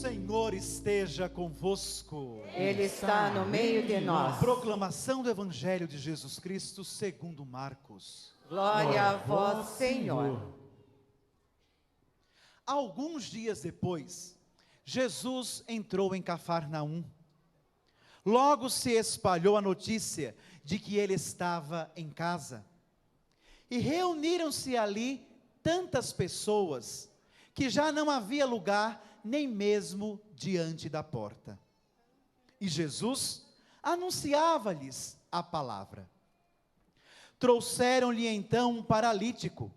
Senhor esteja convosco. Ele está no meio de nós. Proclamação do Evangelho de Jesus Cristo segundo Marcos. Glória a vós, Senhor. Alguns dias depois, Jesus entrou em Cafarnaum. Logo se espalhou a notícia de que ele estava em casa. E reuniram-se ali tantas pessoas que já não havia lugar nem mesmo diante da porta. E Jesus anunciava-lhes a palavra. Trouxeram-lhe então um paralítico,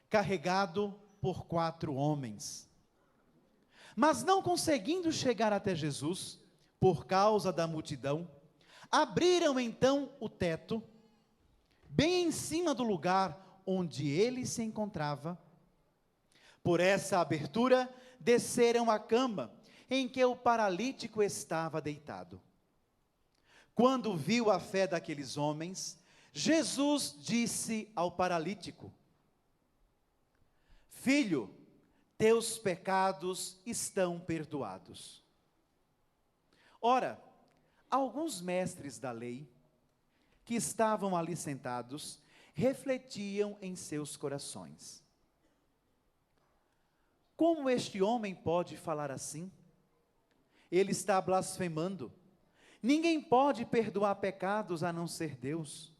carregado por 4 homens. Mas não conseguindo chegar até Jesus, por causa da multidão, abriram então o teto, bem em cima do lugar onde ele se encontrava. Por essa abertura, desceram a cama em que o paralítico estava deitado. Quando viu a fé daqueles homens, Jesus disse ao paralítico: Filho, teus pecados estão perdoados. Ora, alguns mestres da lei, que estavam ali sentados, refletiam em seus corações: como este homem pode falar assim? Ele está blasfemando. Ninguém pode perdoar pecados a não ser Deus.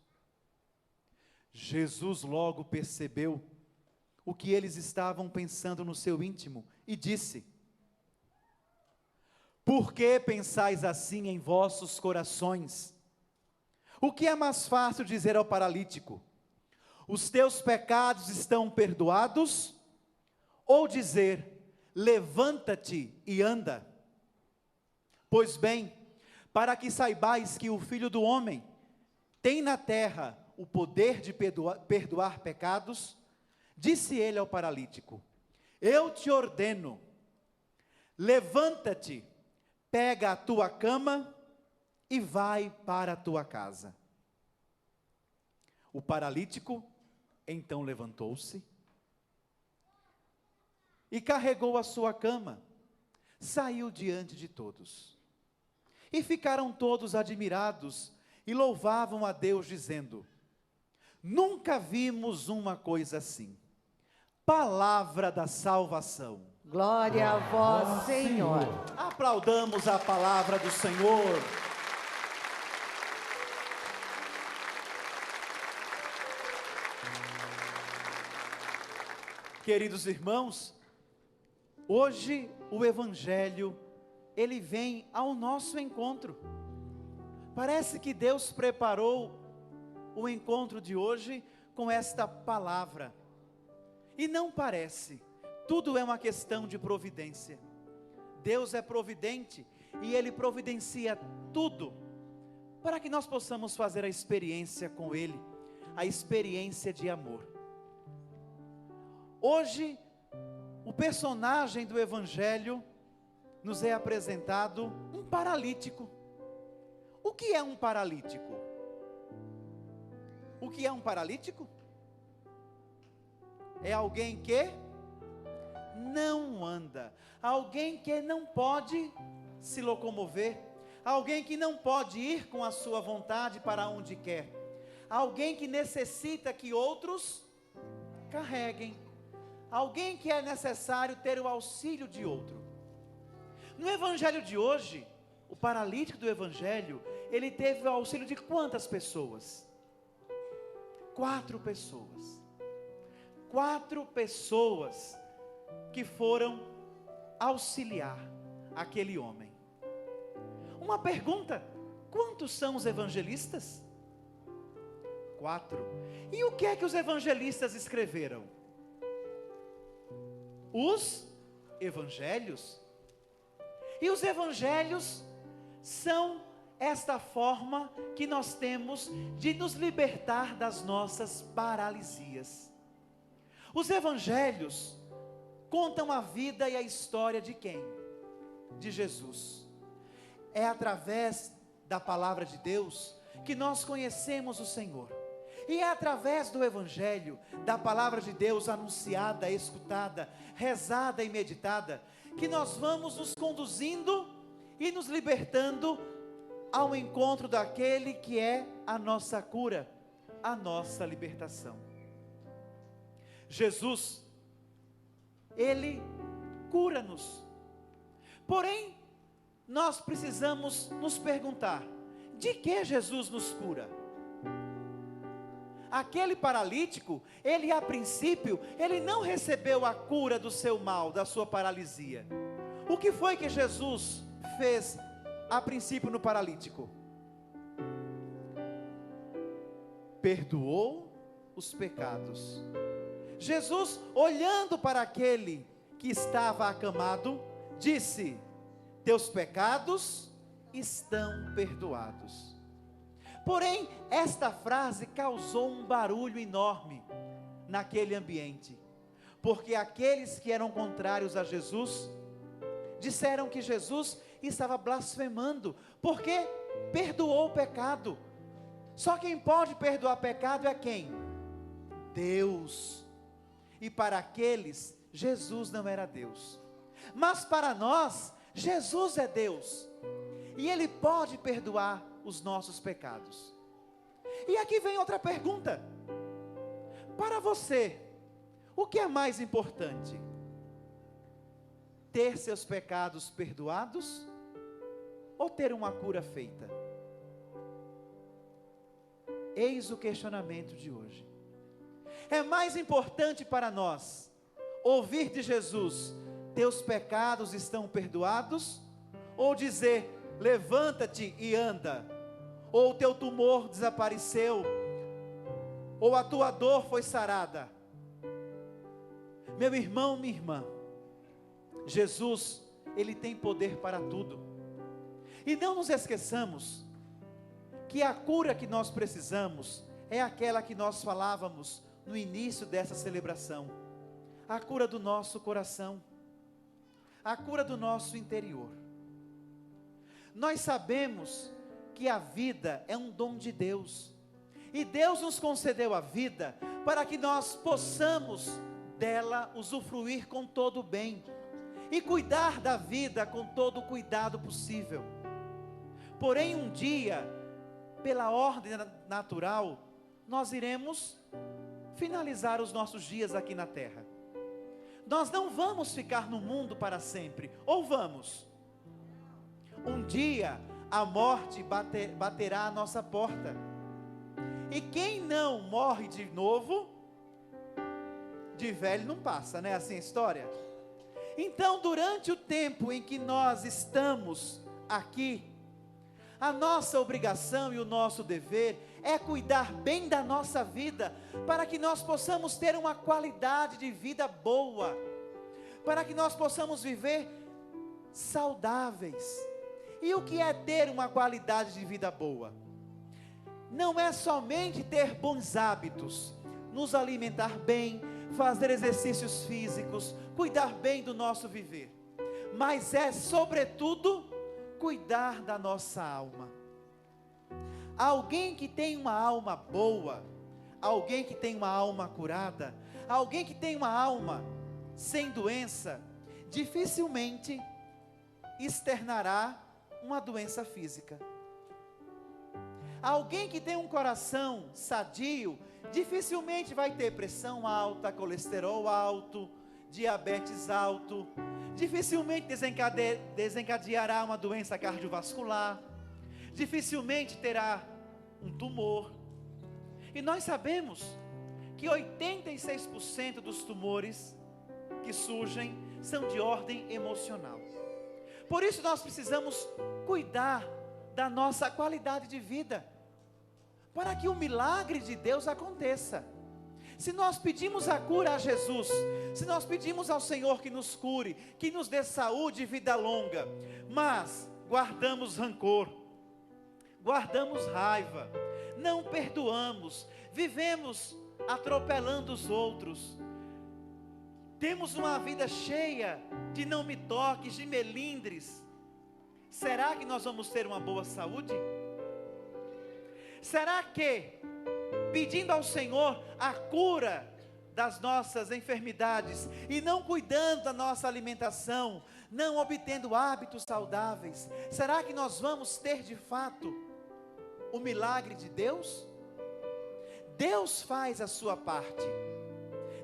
Jesus logo percebeu o que eles estavam pensando no seu íntimo e disse: Por que pensais assim em vossos corações? O que é mais fácil dizer ao paralítico: os teus pecados estão perdoados? Ou dizer: levanta-te e anda? Pois bem, para que saibais que o Filho do Homem tem na terra o poder de perdoar pecados, disse ele ao paralítico: eu te ordeno, levanta-te, pega a tua cama e vai para a tua casa. O paralítico então levantou-se e carregou a sua cama, saiu diante de todos. E ficaram todos admirados e louvavam a Deus, dizendo: nunca vimos uma coisa assim. Palavra da salvação. Glória a vós, Senhor. Aplaudamos a palavra do Senhor. Queridos irmãos, hoje o Evangelho, ele vem ao nosso encontro. Parece que Deus preparou o encontro de hoje com esta palavra. E não parece, tudo é uma questão de providência. Deus é providente e Ele providencia tudo para que nós possamos fazer a experiência com Ele, a experiência de amor. Hoje, o personagem do Evangelho nos é apresentado um paralítico. O que é um paralítico? O que é um paralítico? É alguém que não anda, alguém que não pode se locomover, alguém que não pode ir com a sua vontade para onde quer, alguém que necessita que outros carreguem, alguém que é necessário ter o auxílio de outro. No Evangelho de hoje, o paralítico do Evangelho, ele teve o auxílio de quantas pessoas? 4 pessoas. 4 pessoas que foram auxiliar aquele homem. Uma pergunta: quantos são os evangelistas? 4. E o que é que os evangelistas escreveram? Os evangelhos. E os evangelhos são esta forma que nós temos de nos libertar das nossas paralisias. Os evangelhos contam a vida e a história de quem? De Jesus. É através da palavra de Deus que nós conhecemos o Senhor. E é através do Evangelho, da palavra de Deus anunciada, escutada, rezada e meditada, que nós vamos nos conduzindo e nos libertando ao encontro daquele que é a nossa cura, a nossa libertação. Jesus, Ele cura-nos. Porém, nós precisamos nos perguntar, de que Jesus nos cura? Aquele paralítico, ele a princípio, ele não recebeu a cura do seu mal, da sua paralisia. O que foi que Jesus fez a princípio no paralítico? Perdoou os pecados. Jesus, olhando para aquele que estava acamado, disse: teus pecados estão perdoados. Porém, esta frase causou um barulho enorme naquele ambiente, porque aqueles que eram contrários a Jesus, disseram que Jesus estava blasfemando, porque perdoou o pecado. Só quem pode perdoar pecado é quem? Deus. E para aqueles, Jesus não era Deus. Mas para nós, Jesus é Deus. E Ele pode perdoar os nossos pecados. E aqui vem outra pergunta. Para você, o que é mais importante? Ter seus pecados perdoados ou ter uma cura feita? Eis o questionamento de hoje. É mais importante para nós ouvir de Jesus: teus pecados estão perdoados? Ou dizer: levanta-te e anda? Ou o teu tumor desapareceu? Ou a tua dor foi sarada? Meu irmão, minha irmã, Jesus, Ele tem poder para tudo. E não nos esqueçamos que a cura que nós precisamos é aquela que nós falávamos no início dessa celebração. A cura do nosso coração, a cura do nosso interior. Nós sabemos que a vida é um dom de Deus, e Deus nos concedeu a vida para que nós possamos dela usufruir com todo o bem, e cuidar da vida com todo o cuidado possível. Porém, um dia, pela ordem natural, nós iremos finalizar os nossos dias aqui na terra. Nós não vamos ficar no mundo para sempre, ou vamos? Um dia a morte baterá à nossa porta, e quem não morre de novo, de velho não passa, não é assim a história? Então, durante o tempo em que nós estamos aqui, a nossa obrigação e o nosso dever é cuidar bem da nossa vida, para que nós possamos ter uma qualidade de vida boa, para que nós possamos viver saudáveis. E o que é ter uma qualidade de vida boa? Não é somente ter bons hábitos, nos alimentar bem, fazer exercícios físicos, cuidar bem do nosso viver, mas é sobretudo cuidar da nossa alma. Alguém que tem uma alma boa, alguém que tem uma alma curada, alguém que tem uma alma sem doença, dificilmente externará uma doença física. Alguém que tem um coração sadio, dificilmente vai ter pressão alta, colesterol alto, diabetes alto, dificilmente desencadeará uma doença cardiovascular, dificilmente terá um tumor. E nós sabemos que 86% dos tumores que surgem são de ordem emocional. Por isso nós precisamos cuidar da nossa qualidade de vida, para que o milagre de Deus aconteça. Se nós pedimos a cura a Jesus, se nós pedimos ao Senhor que nos cure, que nos dê saúde e vida longa, mas guardamos rancor, guardamos raiva, não perdoamos, vivemos atropelando os outros, temos uma vida cheia de não me toques, de melindres, será que nós vamos ter uma boa saúde? Será que, pedindo ao Senhor a cura das nossas enfermidades, e não cuidando da nossa alimentação, não obtendo hábitos saudáveis, será que nós vamos ter de fato o milagre de Deus? Deus faz a sua parte,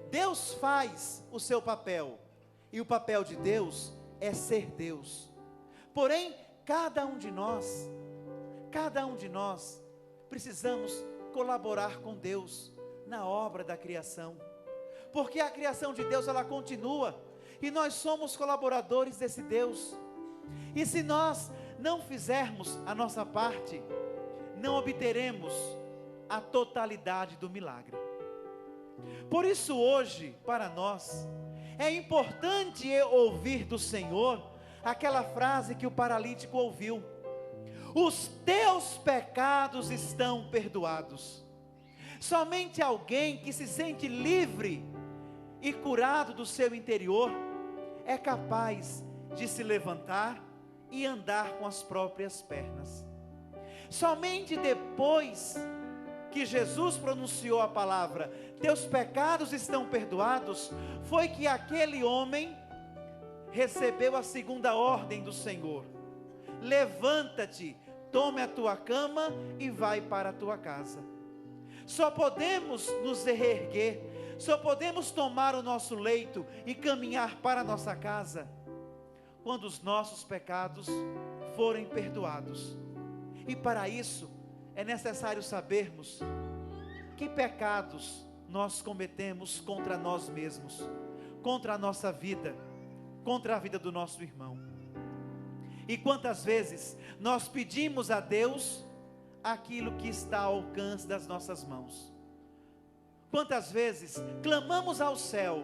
Deus faz o seu papel, e o papel de Deus é ser Deus. Porém, cada um de nós precisamos colaborar com Deus na obra da criação, porque a criação de Deus, ela continua, e nós somos colaboradores desse Deus, e se nós não fizermos a nossa parte, não obteremos a totalidade do milagre. Por isso hoje, para nós, é importante ouvir do Senhor aquela frase que o paralítico ouviu: os teus pecados estão perdoados. Somente alguém que se sente livre e curado do seu interior é capaz de se levantar e andar com as próprias pernas. Somente depois que Jesus pronunciou a palavra, teus pecados estão perdoados, foi que aquele homem recebeu a segunda ordem do Senhor: levanta-te, tome a tua cama e vai para a tua casa. Só podemos nos reerguer, só podemos tomar o nosso leito e caminhar para a nossa casa quando os nossos pecados forem perdoados. E para isso é necessário sabermos que pecados nós cometemos contra nós mesmos, contra a nossa vida, contra a vida do nosso irmão. E quantas vezes nós pedimos a Deus aquilo que está ao alcance das nossas mãos? Quantas vezes clamamos ao céu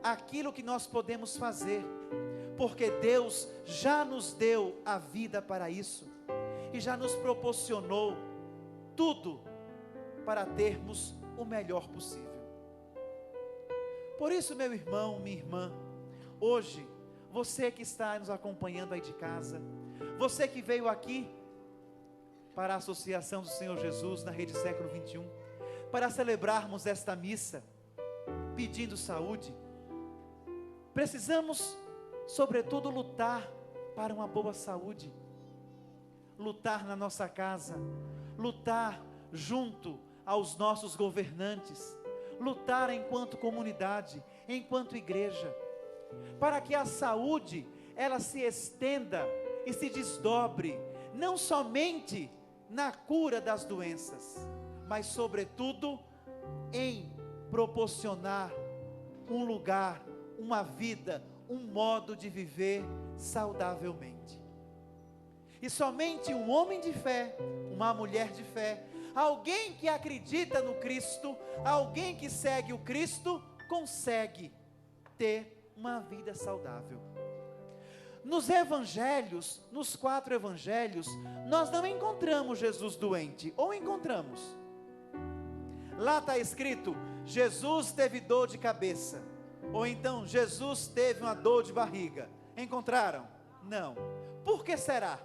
aquilo que nós podemos fazer, porque Deus já nos deu a vida para isso, e já nos proporcionou tudo para termos o melhor possível. Por isso, meu irmão, minha irmã, hoje, você que está nos acompanhando aí de casa, você que veio aqui para a Associação do Senhor Jesus na Rede Século 21, para celebrarmos esta missa, pedindo saúde, precisamos, sobretudo, lutar para uma boa saúde, lutar na nossa casa, lutar junto aos nossos governantes, lutar enquanto comunidade, enquanto igreja, para que a saúde, ela se estenda e se desdobre, não somente na cura das doenças, mas sobretudo em proporcionar um lugar, uma vida, um modo de viver saudavelmente. E somente um homem de fé, uma mulher de fé, alguém que acredita no Cristo, alguém que segue o Cristo, consegue ter uma vida saudável. Nos evangelhos, nos 4 evangelhos, nós não encontramos Jesus doente, ou encontramos? Lá está escrito: Jesus teve dor de cabeça, ou então Jesus teve uma dor de barriga. Encontraram? Não. Por que será?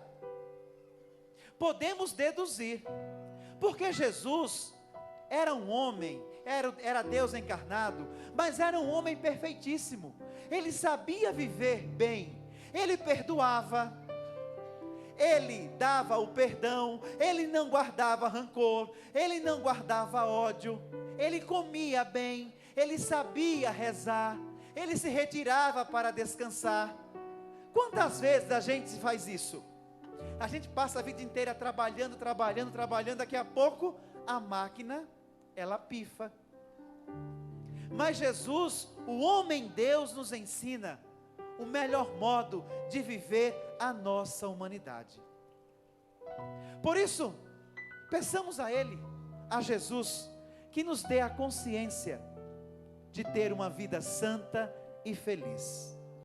Podemos deduzir, porque Jesus era um homem, era Deus encarnado, mas era um homem perfeitíssimo. Ele sabia viver bem, ele perdoava, ele dava o perdão, ele não guardava rancor, ele não guardava ódio, ele comia bem, ele sabia rezar, ele se retirava para descansar. Quantas vezes a gente faz isso? A gente passa a vida inteira trabalhando, daqui a pouco a máquina, ela pifa. Mas Jesus, o homem Deus, nos ensina o melhor modo de viver a nossa humanidade. Por isso, peçamos a Ele, a Jesus, que nos dê a consciência de ter uma vida santa e feliz.